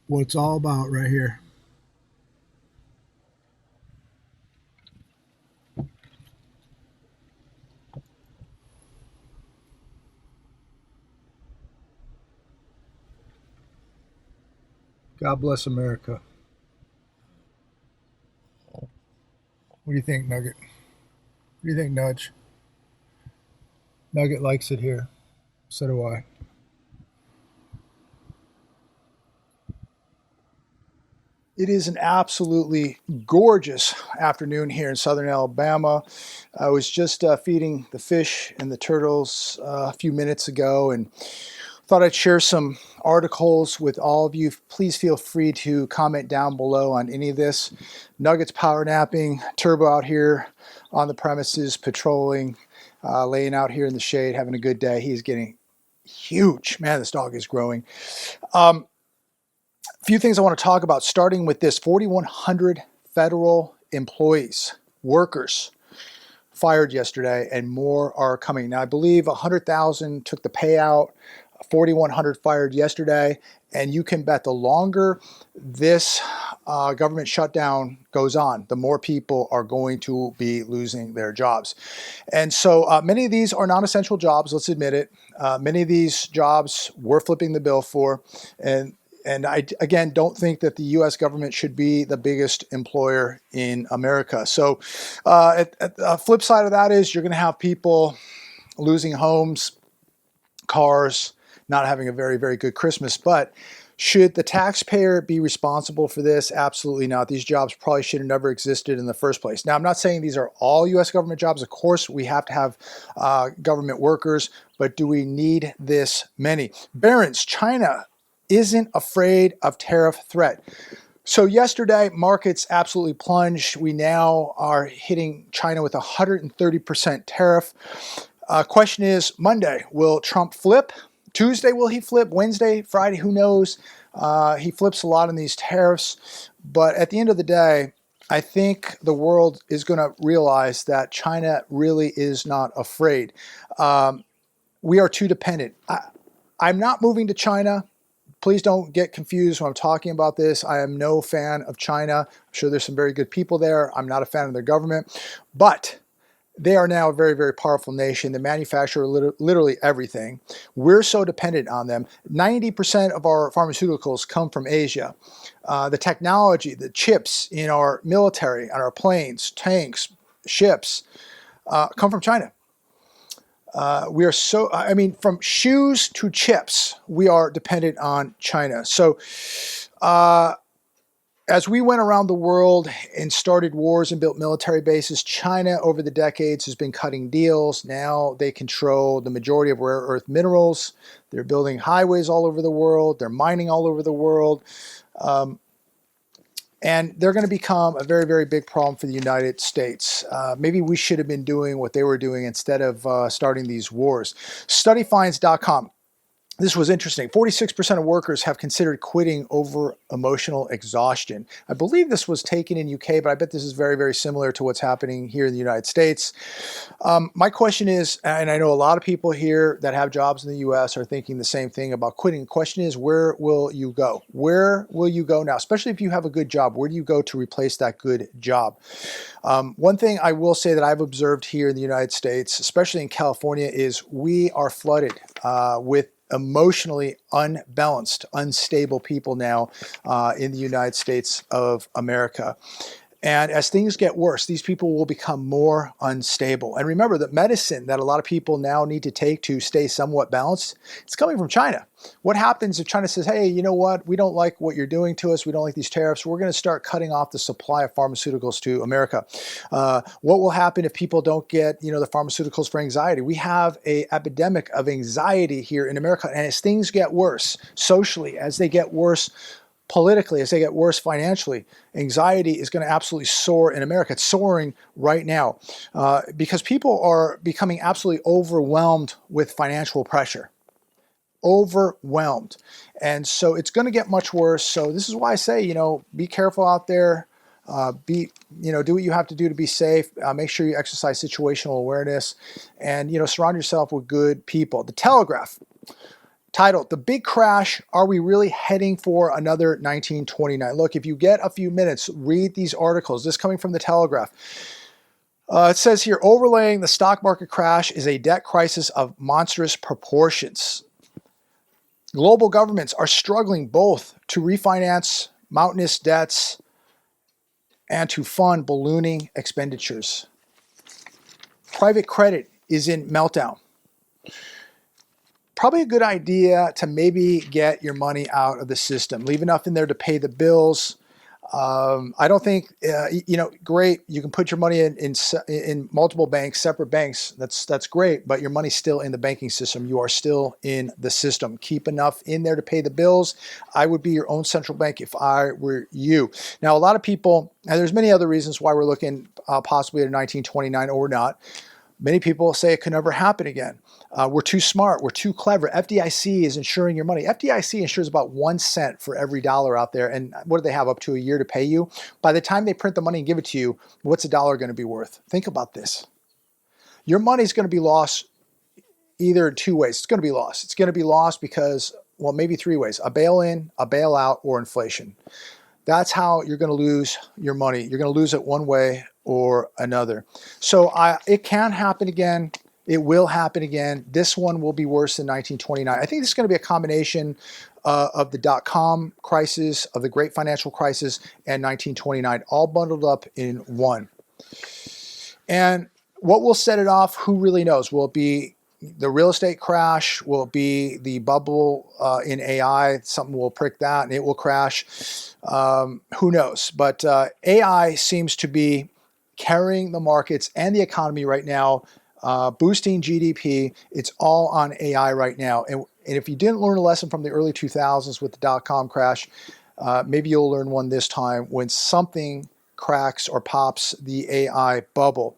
what it's all about right here. God bless America. What do you think, Nugget? What do you think, Nudge? Nugget likes it here. So do I. It is an absolutely gorgeous afternoon here in southern Alabama. I was just feeding the fish and the turtles a few minutes ago and thought I'd share some articles with all of you. Please feel free to comment down below on any of this. Nugget's power napping, Turbo out here on the premises patrolling, laying out here in the shade, having a good day. He's getting huge. Man, this dog is growing. A few things I want to talk about, starting with this: 4,100 federal employees, workers, fired yesterday, and more are coming. Now, I believe 100,000 took the payout, 4,100 fired yesterday, and you can bet the longer this government shutdown goes on, the more people are going to be losing their jobs. And so many of these are non-essential jobs, let's admit it. Many of these jobs we're flipping the bill for, and I, again, don't think that the U.S. government should be the biggest employer in America. So at the flip side of that is you're going to have people losing homes, cars, not having a very, very good Christmas. But should the taxpayer be responsible for this? Absolutely not. These jobs probably should have never existed in the first place. Now, I'm not saying these are all U.S. government jobs. Of course, we have to have government workers, but do we need this many? Barron's, China isn't afraid of tariff threat. So yesterday, markets absolutely plunged. We now are hitting China with a 130% tariff. Question is, Monday, will Trump flip? Tuesday, will he flip? Wednesday, Friday, who knows? He flips a lot on these tariffs. But at the end of the day, I think the world is going to realize that China really is not afraid. We are too dependent. I'm not moving to China. Please don't get confused when I'm talking about this. I am no fan of China. I'm sure there's some very good people there. I'm not a fan of their government. But they are now a very, very powerful nation. They manufacture literally everything. We're so dependent on them. 90% of our pharmaceuticals come from Asia. The technology, the chips in our military, on our planes, tanks, ships, come from China. We are so, I mean, from shoes to chips, we are dependent on China. So as we went around the world and started wars and built military bases, China over the decades has been cutting deals. Now they control the majority of rare earth minerals. They're building highways all over the world. They're mining all over the world. And they're going to become a very, very big problem for the United States. Maybe we should have been doing what they were doing instead of starting these wars. Studyfinds.com. This was interesting. 46% of workers have considered quitting over emotional exhaustion. I believe this was taken in UK, but I bet this is very, very similar to what's happening here in the United States. My question is, and I know a lot of people here that have jobs in the US are thinking the same thing about quitting. The question is, where will you go? Where will you go now? Especially if you have a good job, where do you go to replace that good job? One thing I will say that I've observed here in the United States, especially in California, is we are flooded with emotionally unbalanced, unstable people now in the United States of America. And as things get worse, these people will become more unstable. And remember that medicine that a lot of people now need to take to stay somewhat balanced, it's coming from China. What happens if China says, hey, you know what? We don't like what you're doing to us. We don't like these tariffs. We're going to start cutting off the supply of pharmaceuticals to America. What will happen if people don't get, the pharmaceuticals for anxiety? We have an epidemic of anxiety here in America. And as things get worse socially, as they get worse politically, as they get worse financially, anxiety is going to absolutely soar in America. It's soaring right now because people are becoming absolutely overwhelmed with financial pressure. Overwhelmed. And so it's going to get much worse. So this is why I say, be careful out there. Do what you have to do to be safe. Make sure you exercise situational awareness and, surround yourself with good people. The Telegraph. Title, The Big Crash, Are We Really Heading for Another 1929? Look, if you get a few minutes, read these articles. This coming from the Telegraph. It says here, overlaying the stock market crash is a debt crisis of monstrous proportions. Global governments are struggling both to refinance mountainous debts and to fund ballooning expenditures. Private credit is in meltdown. Probably a good idea to maybe get your money out of the system. Leave enough in there to pay the bills. I don't think, great, you can put your money in multiple banks, separate banks. That's great, but your money's still in the banking system. You are still in the system. Keep enough in there to pay the bills. I would be your own central bank if I were you. Now, a lot of people, and there's many other reasons why we're looking possibly at a 1929 or not. Many people say it could never happen again. We're too smart. We're too clever. FDIC is insuring your money. FDIC insures about 1 cent for every dollar out there. And what do they have, up to a year to pay you? By the time they print the money and give it to you, what's a dollar going to be worth? Think about this. Your money's going to be lost either in two ways. It's going to be lost. It's going to be lost because, well, maybe three ways: a bail-in, a bailout, or inflation. That's how you're going to lose your money. You're going to lose it one way or another. So it can happen again. It will happen again. This one will be worse than 1929. I think this is going to be a combination of the dot-com crisis, of the great financial crisis, and 1929, all bundled up in one. And what will set it off, who really knows? Will it be the real estate crash? Will it be the bubble in AI? Something will prick that and it will crash. Who knows? But AI seems to be carrying the markets and the economy right now, boosting GDP. It's all on AI right now. And if you didn't learn a lesson from the early 2000s with the dot-com crash, maybe you'll learn one this time when something cracks or pops the AI bubble.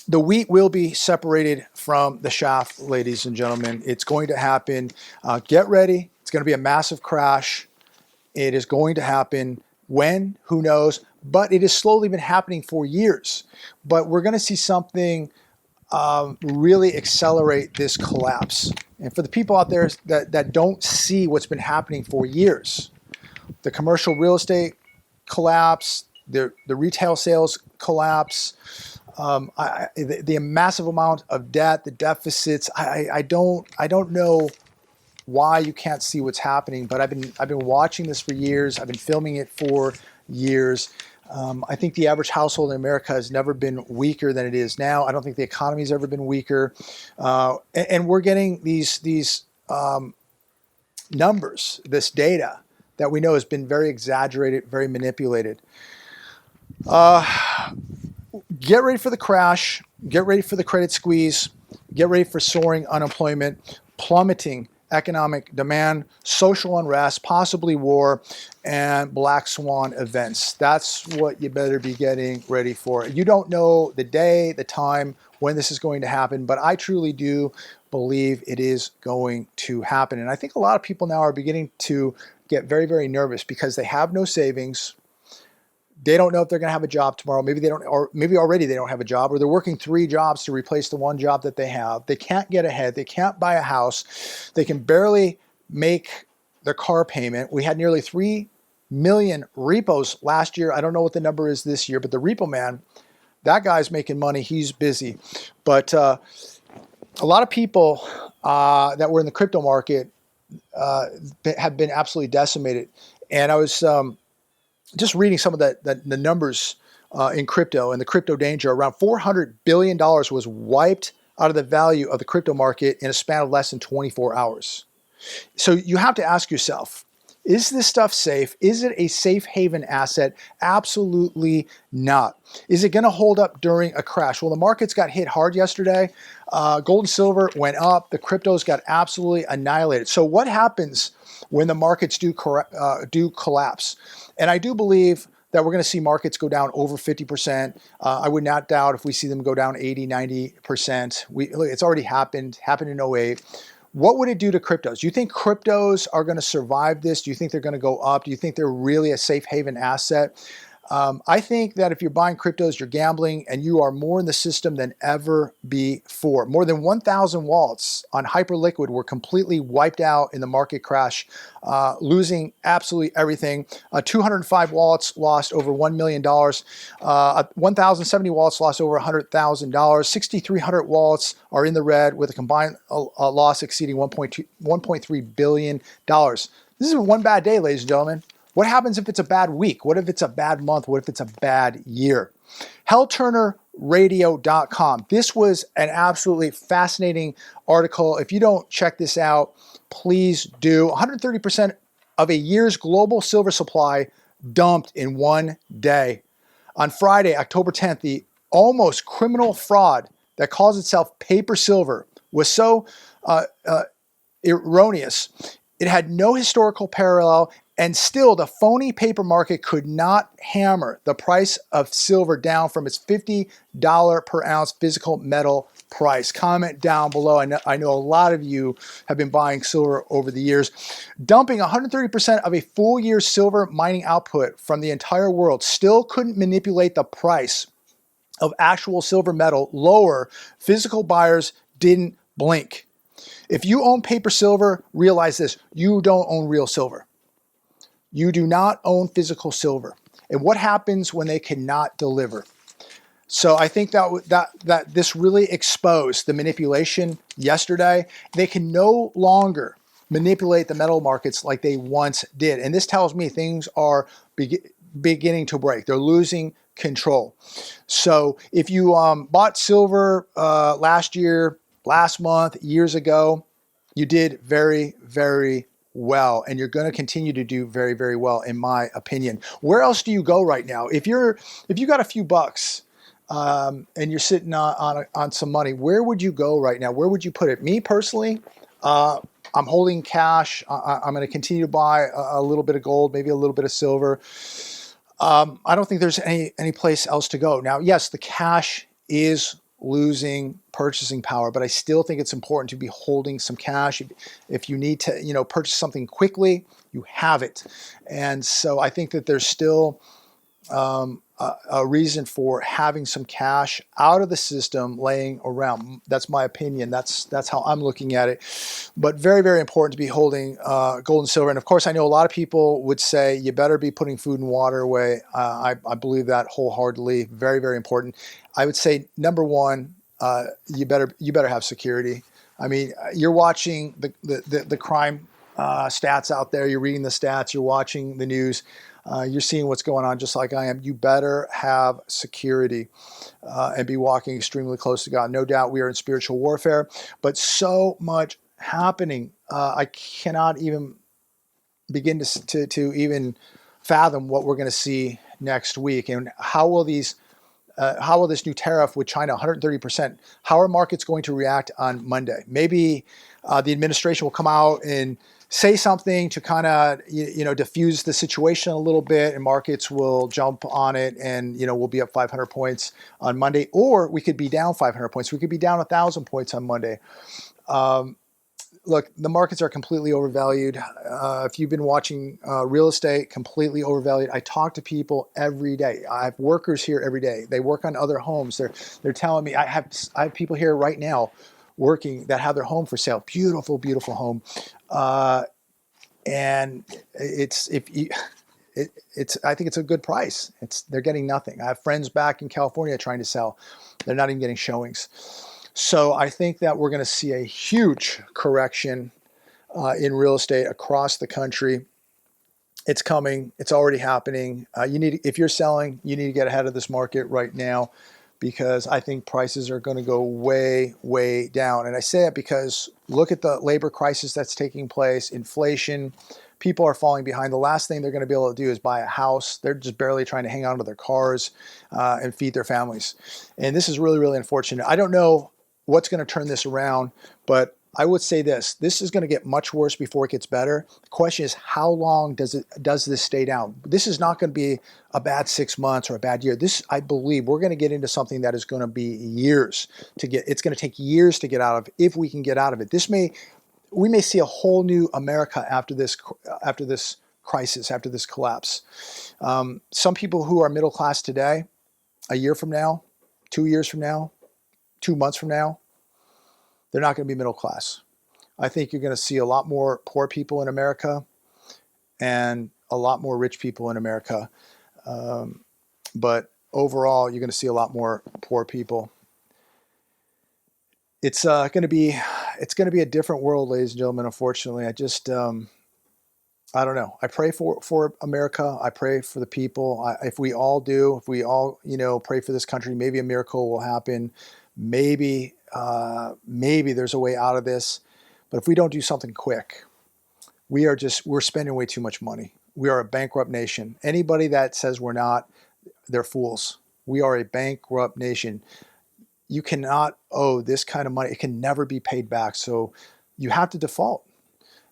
The wheat will be separated from the chaff, ladies and gentlemen. It's going to happen. Get ready. It's going to be a massive crash. It is going to happen. When? Who knows? But it has slowly been happening for years. But we're going to see something really accelerate this collapse. And for the people out there that don't see what's been happening for years, the commercial real estate collapse, the retail sales collapse, the massive amount of debt, the deficits. I don't know why you can't see what's happening, but I've been watching this for years. I've been filming it for years. I think the average household in America has never been weaker than it is now. I don't think the economy's ever been weaker, and we're getting these numbers, this data that we know has been very exaggerated, very manipulated. Get ready for the crash. Get ready for the credit squeeze. Get ready for soaring unemployment, plummeting economic demand, social unrest, possibly war, and black swan events. That's what you better be getting ready for. You don't know the day, the time, when this is going to happen, but I truly do believe it is going to happen. And I think a lot of people now are beginning to get very, very nervous because they have no savings. They don't know if they're going to have a job tomorrow. Maybe they don't, or maybe already they don't have a job, or they're working 3 jobs to replace the 1 job that they have. They can't get ahead. They can't buy a house. They can barely make their car payment. We had nearly 3 million repos last year. I don't know what the number is this year, but the repo man, that guy's making money. He's busy. But a lot of people that were in the crypto market have been absolutely decimated. And I was just reading some of the numbers in crypto and the crypto danger. Around $400 billion was wiped out of the value of the crypto market in a span of less than 24 hours. So you have to ask yourself, is this stuff safe? Is it a safe haven asset? Absolutely not. Is it going to hold up during a crash? Well, the markets got hit hard yesterday. Gold and silver went up. The cryptos got absolutely annihilated. So what happens when the markets do collapse? And I do believe that we're going to see markets go down over 50%. I would not doubt if we see them go down 80, 90%. It's already happened in '08. What would it do to cryptos? Do you think cryptos are going to survive this? Do you think they're going to go up? Do you think they're really a safe haven asset? I think that if you're buying cryptos, you're gambling, and you are more in the system than ever before. More than 1,000 wallets on Hyperliquid were completely wiped out in the market crash, losing absolutely everything. 205 wallets lost over $1 million. 1,070 wallets lost over $100,000. 6,300 wallets are in the red with a combined loss exceeding $1.3 billion. This is one bad day, ladies and gentlemen. What happens if it's a bad week? What if it's a bad month? What if it's a bad year? HellTurnerRadio.com. This was an absolutely fascinating article. If you don't check this out, please do. 130% of a year's global silver supply dumped in one day. On Friday, October 10th, the almost criminal fraud that calls itself paper silver was so erroneous. It had no historical parallel, and still the phony paper market could not hammer the price of silver down from its $50 per ounce physical metal price. Comment down below. I know a lot of you have been buying silver over the years. Dumping 130% of a full year's silver mining output from the entire world still couldn't manipulate the price of actual silver metal lower. Physical buyers didn't blink. If you own paper silver, realize this: you don't own real silver. You do not own physical silver. And what happens when they cannot deliver? So I think that this really exposed the manipulation yesterday. They can no longer manipulate the metal markets like they once did. And this tells me things are beginning to break. They're losing control. So if you bought silver last year, last month, years ago, you did very, very well, and you're going to continue to do very, very well, in my opinion. Where else do you go right now? If you got a few bucks and you're sitting on some money, where would you go right now? Where would you put it? Me personally, I'm holding cash. I'm going to continue to buy a little bit of gold, maybe a little bit of silver. I don't think there's any place else to go. Now, yes, the cash is losing purchasing power, but I still think it's important to be holding some cash. If you need to, purchase something quickly, you have it. And so I think that there's still a reason for having some cash out of the system laying around. That's my opinion. That's how I'm looking at it. But very, very important to be holding gold and silver. And of course, I know a lot of people would say you better be putting food and water away. I believe that wholeheartedly. Very, very important. I would say number one, you better have security. I mean, you're watching the crime stats out there. You're reading the stats. You're watching the news. You're seeing what's going on just like I am. You better have security and be walking extremely close to God. No doubt we are in spiritual warfare, but so much happening. I cannot even begin to even fathom what we're going to see next week. And how will this new tariff with China, 130%, how are markets going to react on Monday? Maybe the administration will come out and say something to kind of, diffuse the situation a little bit, and markets will jump on it, and, we'll be up 500 points on Monday, or we could be down 500 points. We could be down 1,000 points on Monday. Look, the markets are completely overvalued. If you've been watching real estate, completely overvalued. I talk to people every day. I have workers here every day. They work on other homes. They're telling me, I have people here right now working that have their home for sale. Beautiful, beautiful home. And I think it's a good price. They're getting nothing. I have friends back in California trying to sell. They're not even getting showings. So I think that we're going to see a huge correction in real estate across the country. It's coming. It's already happening. If you're selling, you need to get ahead of this market right now, because I think prices are going to go way, way down. And I say that because look at the labor crisis that's taking place, inflation. People are falling behind. The last thing they're going to be able to do is buy a house. They're just barely trying to hang on to their cars and feed their families. And this is really, really unfortunate. I don't know what's going to turn this around, but I would say this is going to get much worse before it gets better. The question is, how long does this stay down? This is not going to be a bad 6 months or a bad year. I believe we're going to get into something that is going to be years to get. It's going to take years to get out of, if we can get out of it. We may see a whole new America after this crisis, after this collapse. Some people who are middle class today, a year from now, 2 years from now, 2 months from now, they're not going to be middle class. I think you're going to see a lot more poor people in America and a lot more rich people in America. But overall, you're going to see a lot more poor people. It's going to be a different world, ladies and gentlemen. Unfortunately, I don't know. I pray for America. I pray for the people. If we all pray for this country, maybe a miracle will happen. Maybe there's a way out of this. But if we don't do something quick, we're spending way too much money. We are a bankrupt nation. Anybody that says we're not, they're fools. We are a bankrupt nation. You cannot owe this kind of money. It can never be paid back. So you have to default.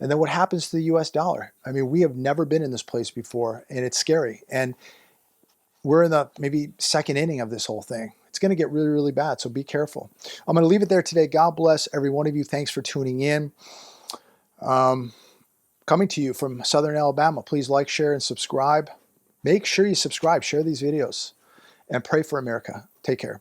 And then what happens to the US dollar? I mean, we have never been in this place before, and it's scary. And we're in the maybe second inning of this whole thing. It's going to get really, really bad. So be careful. I'm going to leave it there today. God bless every one of you. Thanks for tuning in. Coming to you from Southern Alabama. Please like, share, and subscribe. Make sure you subscribe. Share these videos. And pray for America. Take care.